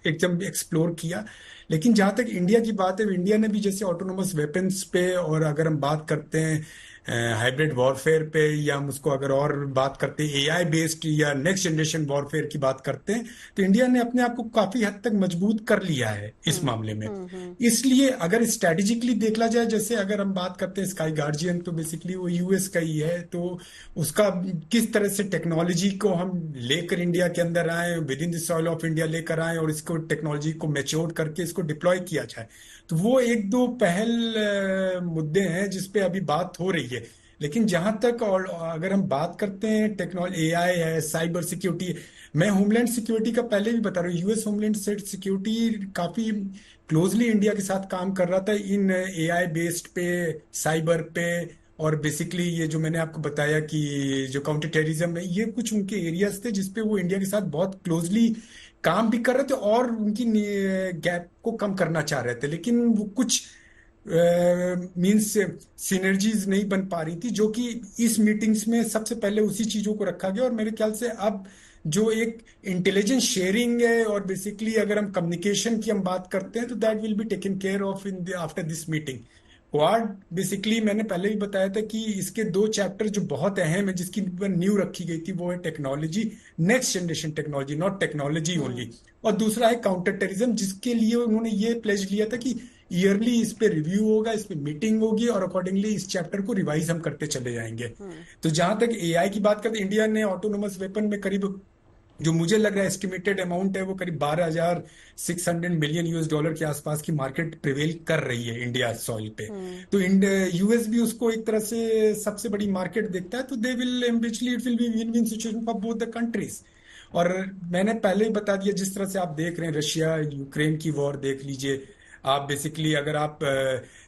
एकदम एक्सप्लोर किया। लेकिन जहां तक इंडिया की बात है, इंडिया ने भी जैसे ऑटोनोमस वेपन्स पे, और अगर हम बात करते हैं हाइब्रिड वॉरफेयर पे, या हम उसको अगर और बात करते हैं एआई बेस्ड या नेक्स्ट जनरेशन वॉरफेयर की बात करते हैं, तो इंडिया ने अपने आप को काफी हद तक मजबूत कर लिया है इस मामले में। इसलिए अगर स्ट्रेटेजिकली देखा जाए, जैसे अगर हम बात करते हैं स्काई गार्जियन, तो बेसिकली वो यूएस का ही है। तो उसका किस तरह से टेक्नोलॉजी को हम लेकर इंडिया के अंदर आए, with in the soil of India लेकर आए, और इसको टेक्नोलॉजी को मैच्योर करके इसको डिप्लॉय किया जाए, तो वो एक दो पहल मुद्दे हैं जिसपे अभी बात हो रही है। लेकिन जहां तक, और अगर हम बात करते हैं टेक्नोलॉजी, एआई है, साइबर सिक्योरिटी, मैं होमलैंड सिक्योरिटी का पहले भी बता रहा हूँ, यूएस होमलैंड सिक्योरिटी काफी क्लोजली इंडिया के साथ काम कर रहा था इन एआई बेस्ड पे, साइबर पे, और बेसिकली ये जो मैंने आपको बताया कि जो काउंटर टेररिज्म है, ये कुछ उनके एरियाज थे जिसपे वो इंडिया के साथ बहुत क्लोजली काम भी कर रहे थे और उनकी गैप को कम करना चाह रहे थे। लेकिन वो कुछ मींस सिनर्जीज नहीं बन पा रही थी, जो कि इस मीटिंग्स में सबसे पहले उसी चीजों को रखा गया। और मेरे ख्याल से अब जो एक इंटेलिजेंस शेयरिंग है, और बेसिकली अगर हम कम्युनिकेशन की हम बात करते हैं, तो that will be taken care of in after this meeting. Quad basically मैंने पहले भी बताया था कि इसके दो चैप्टर जो बहुत अहम है, जिसकी नींव रखी गई थी, वो है technology, next generation technology, not technology only, और दूसरा है काउंटर टेररिज्म, जिसके लिए उन्होंने ये प्लेज लिया था कि ईयरली इस पे रिव्यू होगा, इस पे मीटिंग होगी, और अकॉर्डिंगली इस चैप्टर को रिवाइज हम करते चले जाएंगे। तो जहां तक एआई की बात करते हैं, इंडिया ने ऑटोनोमस वेपन में करीब, जो मुझे लग रहा है एस्टिमेटेड अमाउंट है, वो करीब 12,600 मिलियन यूएस डॉलर के आसपास की मार्केट प्रिवेल कर रही है इंडिया सॉइल पे। तो यूएस भी उसको एक तरह से सबसे बड़ी मार्केट देखता है, तो they will it will be win win situation for both the countries. और मैंने पहले ही बता दिया, जिस तरह से आप देख रहे हैं रशिया यूक्रेन की वॉर देख लीजिए आप, बेसिकली अगर आप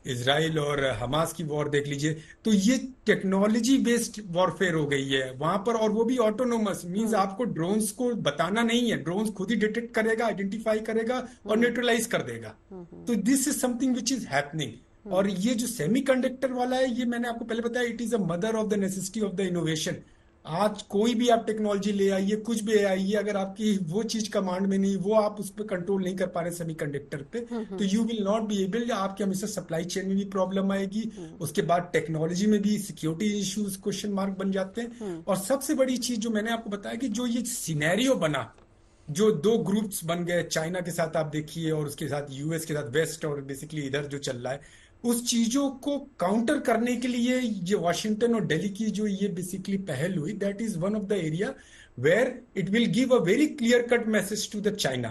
इजराइल और हमास की वॉर देख लीजिए, तो ये टेक्नोलॉजी बेस्ड वॉरफेयर हो गई है वहां पर, और वो भी ऑटोनोमस, मींस आपको ड्रोन्स को बताना नहीं है, ड्रोन्स खुद ही डिटेक्ट करेगा, आइडेंटिफाई करेगा और न्यूट्रलाइज कर देगा। तो this is something which is happening. और ये जो सेमीकंडक्टर वाला है, ये मैंने आपको पहले बताया, it is a mother of the necessity of the innovation. आज कोई भी आप टेक्नोलॉजी ले आइए, कुछ भी आइए, अगर आपकी वो चीज कमांड में नहीं, वो आप उस पर कंट्रोल नहीं कर पा रहे सेमीकंडक्टर पे, तो you will not be able, आपके हमेशा सप्लाई चेन में भी प्रॉब्लम आएगी, उसके बाद टेक्नोलॉजी में भी सिक्योरिटी इश्यूज क्वेश्चन मार्क बन जाते हैं। और सबसे बड़ी चीज जो मैंने आपको बताया कि जो ये सिनेरियो बना, जो दो ग्रुप्स बन गए, चाइना के साथ आप देखिए, और उसके साथ यूएस के साथ वेस्ट, और बेसिकली इधर जो चल रहा है, उस चीजों को काउंटर करने के लिए ये वाशिंगटन और दिल्ली की जो ये बेसिकली पहल हुई, that is one of the area where it will give a very clear cut message to the China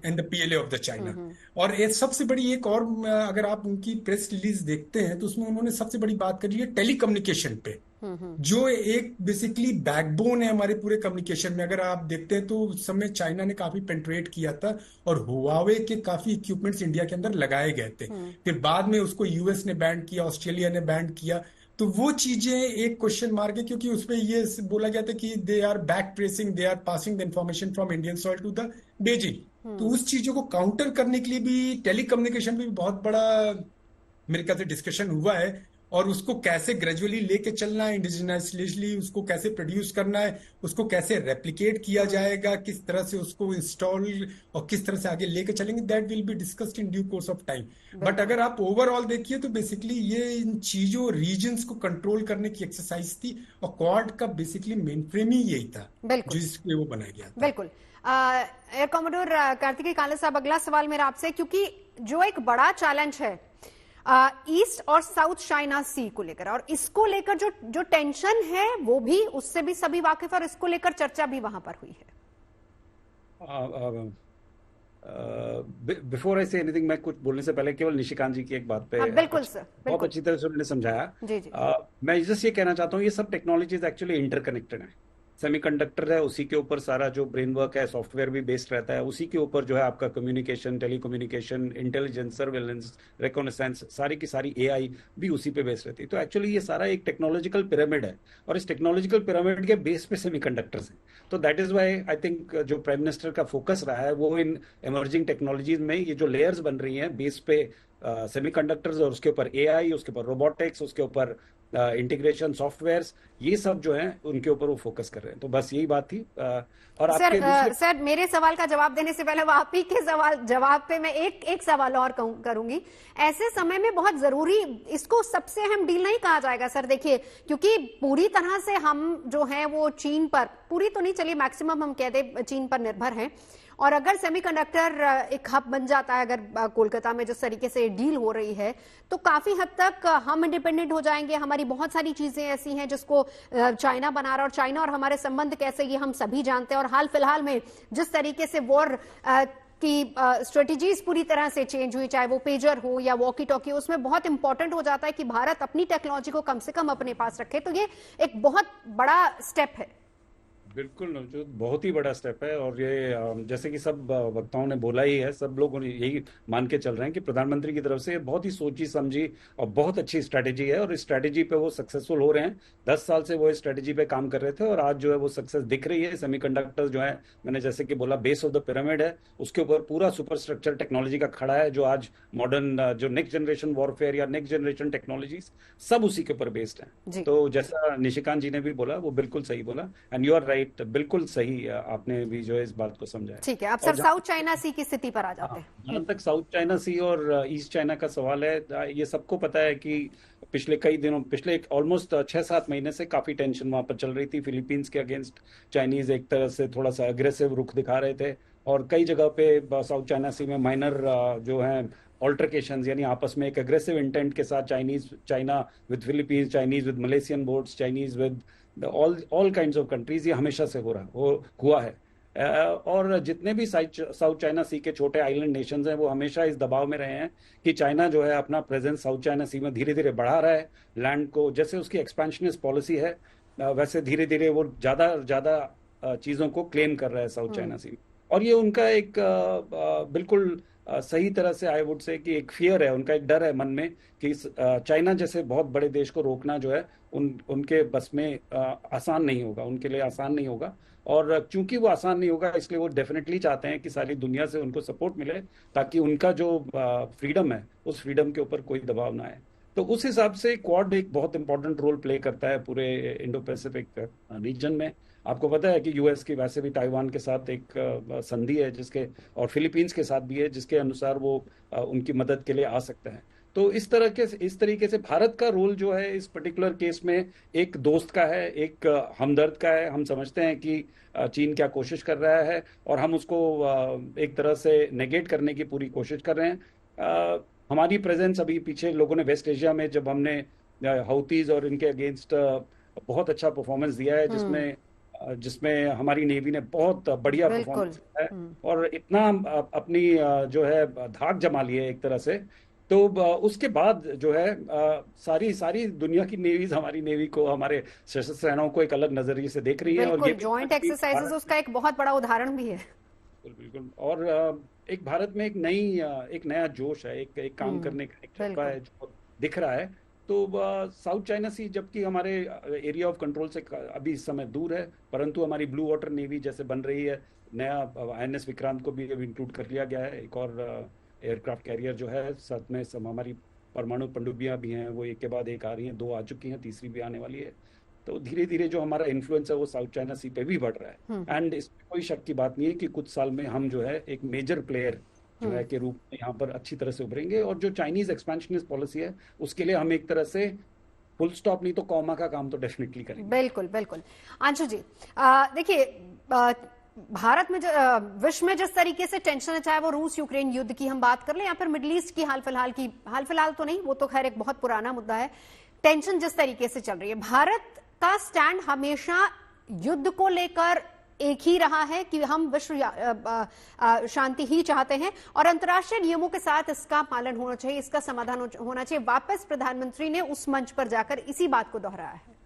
and the PLA of the China. और ये सबसे बड़ी एक और, अगर आप उनकी प्रेस रिलीज देखते हैं, तो उसमें उन्होंने सबसे बड़ी बात करी है टेलीकम्युनिकेशन पे, जो एक बेसिकली बैकबोन है हमारे पूरे कम्युनिकेशन में। अगर आप देखते हैं तो उस समय चाइना ने काफी पेंट्रेट किया था, और हुआवे के काफी इक्विपमेंट्स इंडिया के अंदर लगाए गए थे। फिर बाद में उसको यूएस ने बैन किया, ऑस्ट्रेलिया ने बैन किया। तो वो चीजें एक क्वेश्चन मार्क है, क्योंकि उसमें ये बोला गया था कि they are back tracing, they are passing the information from Indian soil to the Beijing. तो उस चीजों को काउंटर करने के लिए भी टेलीकम्युनिकेशन भी बहुत बड़ा मेरे ख्याल से डिस्कशन हुआ है। और उसको कैसे ग्रेजुअली लेके चलना है, इंडिजिनियसली उसको कैसे प्रोड्यूस करना है, उसको कैसे रेप्लिकेट किया जाएगा, किस तरह से उसको इंस्टॉल और किस तरह से आगे लेके चलेंगे, that will be discussed in due course of time. But अगर आप ओवरऑल देखिए तो बेसिकली ये इन चीजों रीजन्स को कंट्रोल करने की एक्सरसाइज थी, और क्वाड का बेसिकली मेन फ्रेम ही यही था जो इसके वो बनाया गया था। बिल्कुल। एयर कॉमोडोर कार्तिकेय काले साहब, अगला सवाल मेरा आपसे, क्योंकि जो एक बड़ा चैलेंज है ईस्ट और साउथ चाइना सी को लेकर, और इसको लेकर जो टेंशन है वो भी, उससे भी सभी वाकिफ, और इसको लेकर चर्चा भी वहां पर हुई है। बिफोर आई से एनीथिंग, मैं कुछ बोलने से पहले केवल निशिकांत जी की एक बात पे बिल्कुल सर, बहुत अच्छी तरह से उन्होंने समझाया। जी जी। मैं जस्ट ये कहना चाहता हूँ, ये सब टेक्नोलॉजीज एक्चुअली इंटरकनेक्टेड है। सेमीकंडक्टर है, उसी के ऊपर सारा जो ब्रेन वर्क है, सॉफ्टवेयर भी बेस्ड रहता है, उसी के ऊपर जो है आपका communication, telecommunication, intelligence, surveillance, reconnaissance, सारी की सारी एआई भी उसी पे बेस्ड रहती है। तो एक्चुअली ये सारा एक टेक्नोलॉजिकल पिरामिड है, और इस टेक्नोलॉजिकल पिरामिड के बेस पे सेमीकंडक्टर्स हैं। तो that is why I think जो प्राइम मिनिस्टर का फोकस रहा है वो इन इमर्जिंग टेक्नोलॉजीज में ये जो लेयर्स बन रही हैं बेस पे सेमीकंडक्टर्स, और उसके ऊपर एआई, उसके ऊपर रोबोटिक्स, उसके ऊपर इंटीग्रेशन सॉफ्टवेयर्स, ये सब जो है उनके ऊपर वो फोकस कर रहे हैं। तो बस यही बात थी। और सर मेरे सवाल का जवाब देने से पहले आप ही के जवाब पे मैं एक सवाल और करूंगी। ऐसे समय में बहुत जरूरी, इसको सबसे अहम डील नहीं कहा जाएगा सर, देखिए, क्योंकि पूरी तरह से हम जो है वो चीन पर, पूरी तो नहीं चलिए मैक्सिमम हम कह दे चीन पर निर्भर हैं, और अगर सेमीकंडक्टर एक हब बन जाता है, अगर कोलकाता में जिस तरीके से डील हो रही है, तो काफी हद तक हम इंडिपेंडेंट हो जाएंगे। हमारी बहुत सारी चीजें ऐसी हैं जिसको चाइना बना रहा है, और चाइना और हमारे संबंध कैसे, ये हम सभी जानते हैं। और हाल फिलहाल में जिस तरीके से वॉर की स्ट्रेटेजीज पूरी तरह से चेंज हुई, चाहे वो पेजर हो या वॉकी टॉकी, उसमें बहुत इंपॉर्टेंट हो जाता है कि भारत अपनी टेक्नोलॉजी को कम से कम अपने पास रखे। तो ये एक बहुत बड़ा स्टेप है। बिल्कुल नवजोत, बहुत ही बड़ा स्टेप है। और ये जैसे कि सब वक्ताओं ने बोला ही है, सब लोग यही मान के चल रहे हैं कि प्रधानमंत्री की तरफ से बहुत ही सोची समझी और बहुत अच्छी स्ट्रैटेजी है, और इस स्ट्रैटेजी पे वो सक्सेसफुल हो रहे हैं। 10 साल से वो इस स्ट्रैटेजी पे काम कर रहे थे, और आज जो है वो सक्सेस दिख रही है। सेमीकंडक्टर जो है, मैंने जैसे कि बोला, बेस ऑफ द पिरामिड है, उसके ऊपर पूरा सुपर स्ट्रक्चर टेक्नोलॉजी का खड़ा है, जो आज मॉडर्न जो नेक्स्ट जनरेशन वॉरफेयर या नेक्स्ट जनरेशन टेक्नोलॉजीज सब उसी के ऊपर बेस्ड है। तो जैसा निशिकांत जी ने भी बोला, वो बिल्कुल सही बोला, एंड यू आर राइट, बिल्कुल सही आपने भी जो है इस बात को समझा है। ठीक है, अब सर साउथ चाइना सी की स्थिति पर आ जाते हैं। जहां तक साउथ चाइना सी और ईस्ट चाइना का सवाल है, ये सबको पता है कि पिछले ऑलमोस्ट 6-7 महीने से काफी टेंशन वहां पर चल रही थी। फिलीपींस के अगेंस्ट चाइनीज एक तरह से थोड़ा सा अग्रेसिव रुख दिखा रहे थे, और कई जगह पे साउथ चाइना सी में माइनर जो है ऑल्टरकेशंस, यानी आपस में एक अग्रेसिव इंटेंट के साथ China with Philippines, Chinese with Malaysian boats, Chinese with all kinds of countries, ये हमेशा से हुआ है। और जितने भी साउथ चाइना सी के छोटे आइलैंड नेशंस हैं, वो हमेशा इस दबाव में रहे हैं कि चाइना जो है अपना प्रेजेंस साउथ चाइना सी में धीरे धीरे बढ़ा रहा है। लैंड को, जैसे उसकी एक्सपेंशनिस्ट पॉलिसी है, वैसे धीरे धीरे वो ज्यादा चीजों को क्लेम कर रहा है साउथ चाइना सी में। और ये उनका एक बिल्कुल सही तरह से, आई वुड से, कि एक फियर है, उनका एक डर है मन में कि चाइना जैसे बहुत बड़े देश को रोकना जो है उनके बस में आसान नहीं होगा, उनके लिए आसान नहीं होगा। और चूंकि वो आसान नहीं होगा, इसलिए वो डेफिनेटली चाहते हैं कि सारी दुनिया से उनको सपोर्ट मिले, ताकि उनका जो फ्रीडम है उस फ्रीडम के ऊपर कोई दबाव ना आए। तो उस हिसाब से क्वाड एक बहुत इंपॉर्टेंट रोल प्ले करता है पूरे इंडो पैसिफिक रीजन में। आपको पता है कि यूएस की वैसे भी ताइवान के साथ एक संधि है, जिसके, और फिलीपींस के साथ भी है, जिसके अनुसार वो उनकी मदद के लिए आ सकता है। तो इस तरीके से भारत का रोल जो है इस पर्टिकुलर केस में एक दोस्त का है, एक हमदर्द का है। हम समझते हैं कि चीन क्या कोशिश कर रहा है, और हम उसको एक तरह से नेगेट करने की पूरी कोशिश कर रहे हैं। हमारी प्रेजेंस अभी पीछे लोगों ने वेस्ट एशिया में, जब हमने हाउतीज और इनके अगेंस्ट बहुत अच्छा परफॉर्मेंस दिया है, जिसमें हमारी नेवी ने बहुत बढ़िया परफॉर्मेंस किया है, और इतना अपनी जो है धाक जमा ली है एक तरह से। तो उसके बाद जो है सारी दुनिया की नेवीज हमारी नेवी को, हमारे सशस्त्र सेनाओं को एक अलग नजरिए से देख रही है। और ये जॉइंट एक्सरसाइजेस उसका एक बहुत बड़ा उदाहरण भी है। बिल्कुल। और एक भारत में एक नया जोश है, एक काम करने का एक जज्बा है जो दिख रहा है। तो साउथ चाइना सी जबकि हमारे एरिया ऑफ कंट्रोल से अभी इस समय दूर है, परंतु हमारी ब्लू वाटर नेवी जैसे बन रही है, नया INS विक्रांत को भी अब इंक्लूड कर लिया गया है। एक और एयरक्राफ्ट कैरियर जो है, साथ में सब हमारी परमाणु पनडुब्बियां भी हैं, वो एक के बाद एक आ रही हैं, 2 आ चुकी हैं, तीसरी भी आने वाली है। तो धीरे धीरे जो हमारा इन्फ्लुएंस है वो साउथ चाइना सी पे भी बढ़ रहा है। एंड इसमें कोई शक की बात नहीं है कि कुछ साल में हम जो है एक मेजर प्लेयर जो है के रूप में यहाँ पर अच्छी तरह से उभरेंगे। और जो चाइनीज एक्सपेंशनिस्ट पॉलिसी है उसके लिए हम एक तरह से फुल स्टॉप नहीं तो कॉमा का काम तो डेफिनेटली करेंगे। बिल्कुल बिल्कुल। अंशु जी, देखिए, भारत में विश्व में जिस तरीके से टेंशन है, चाहे वो रूस यूक्रेन युद्ध की हम बात कर लें या फिर मिडिल ईस्ट की हाल फिलहाल तो नहीं, वो तो खैर एक बहुत पुराना मुद्दा है, टेंशन जिस तरीके से चल रही है, भारत का स्टैंड हमेशा युद्ध को लेकर एक ही रहा है कि हम विश्व शांति ही चाहते हैं और अंतर्राष्ट्रीय नियमों के साथ इसका पालन होना चाहिए, इसका समाधान होना चाहिए। वापस प्रधानमंत्री ने उस मंच पर जाकर इसी बात को दोहराया है।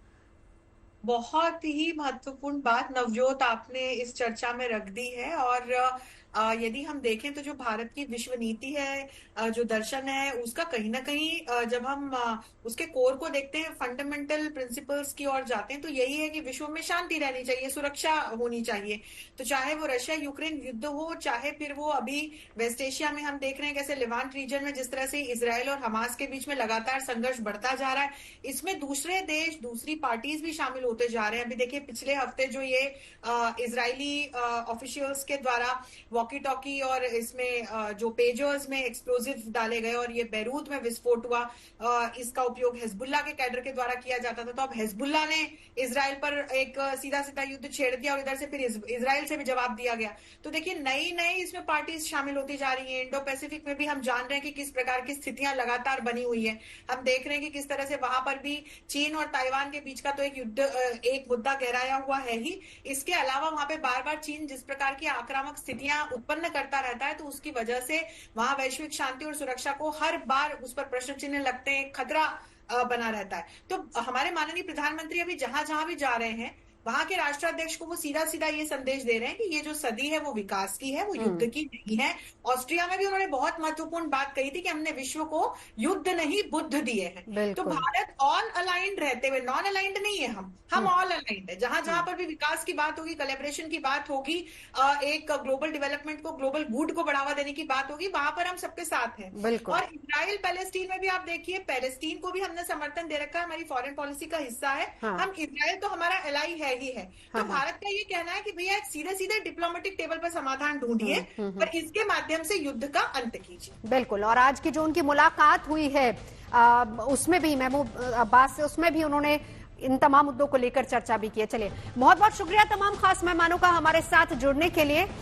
बहुत ही महत्वपूर्ण बात नवजोत आपने इस चर्चा में रख दी है। और यदि हम देखें तो जो भारत की विश्व नीति है, जो दर्शन है, उसका कहीं ना कहीं जब हम उसके कोर को देखते हैं, फंडामेंटल प्रिंसिपल्स की ओर जाते हैं, तो यही है कि विश्व में शांति रहनी चाहिए, सुरक्षा होनी चाहिए। तो चाहे वो रशिया यूक्रेन युद्ध हो, चाहे फिर वो अभी वेस्ट एशिया में हम देख रहे हैं कैसे लिवांट रीजन में जिस तरह से इजराइल और हमास के बीच में लगातार संघर्ष बढ़ता जा रहा है, इसमें दूसरे देश, दूसरी पार्टीज भी शामिल होते जा रहे हैं। अभी देखिए पिछले हफ्ते जो ये इजरायली ऑफिशियल्स के द्वारा वॉकी टॉकी और इसमें जो पेजर्स में एक्सप्लोजिव डाले गए और ये बैरूत में विस्फोट हुआ, इसका उपयोग हिजबुल्लाह के कैडर के द्वारा किया जाता था। तो अब हिजबुल्लाह ने इजराइल पर एक सीधा सीधा युद्ध छेड़ दिया और इधर से फिर इजराइल से भी जवाब दिया गया। तो देखिए नई नई इसमें पार्टीज शामिल होती जा रही है। इंडो पैसिफिक में भी हम जान रहे हैं कि किस प्रकार की स्थितियां लगातार बनी हुई है। हम देख रहे हैं कि किस तरह से वहां पर भी चीन और ताइवान के बीच का तो एक युद्ध, एक मुद्दा गहराया हुआ है ही। इसके अलावा वहां पे बार बार चीन जिस प्रकार की आक्रामक स्थितियां उत्पन्न करता रहता है, तो उसकी वजह से वहां वैश्विक शांति और सुरक्षा को हर बार उस पर प्रश्न चिन्ह लगते हैं, खतरा बना रहता है। तो हमारे माननीय प्रधानमंत्री अभी जहां जहां भी जा रहे हैं, वहां के राष्ट्राध्यक्ष को वो सीधा सीधा ये संदेश दे रहे हैं कि ये जो सदी है वो विकास की है, वो युद्ध की नहीं है। ऑस्ट्रिया में भी उन्होंने बहुत महत्वपूर्ण बात कही थी कि हमने विश्व को युद्ध नहीं बुद्ध दिए हैं। तो भारत ऑल अलाइंड रहते हुए, नॉन अलाइंड नहीं है, हम ऑल अलाइंड है। जहां जहां पर भी विकास की बात होगी, कोलैबोरेशन की बात होगी, एक ग्लोबल डेवलपमेंट को, ग्लोबल गुड को बढ़ावा देने की बात होगी, वहां पर हम सबके साथ हैं। और इजराइल पैलेस्टीन में भी आप देखिए, पैलेस्टीन को भी हमने समर्थन दे रखा है, हमारी फॉरेन पॉलिसी का हिस्सा है। हम इजराइल तो हमारा एलाई है ही है। तो भारत का ये कहना है कि भैया सीधे सीधे डिप्लोमेटिक टेबल पर समाधान ढूंढिए और इसके माध्यम से युद्ध का अंत कीजिए। बिल्कुल। और आज की जो उनकी मुलाकात हुई है उसमें भी महमूद अब्बास से, उसमें भी उन्होंने इन तमाम मुद्दों को लेकर चर्चा भी की है। चलिए, बहुत बहुत शुक्रिया तमाम खास मेहमानों का हमारे साथ जुड़ने के लिए।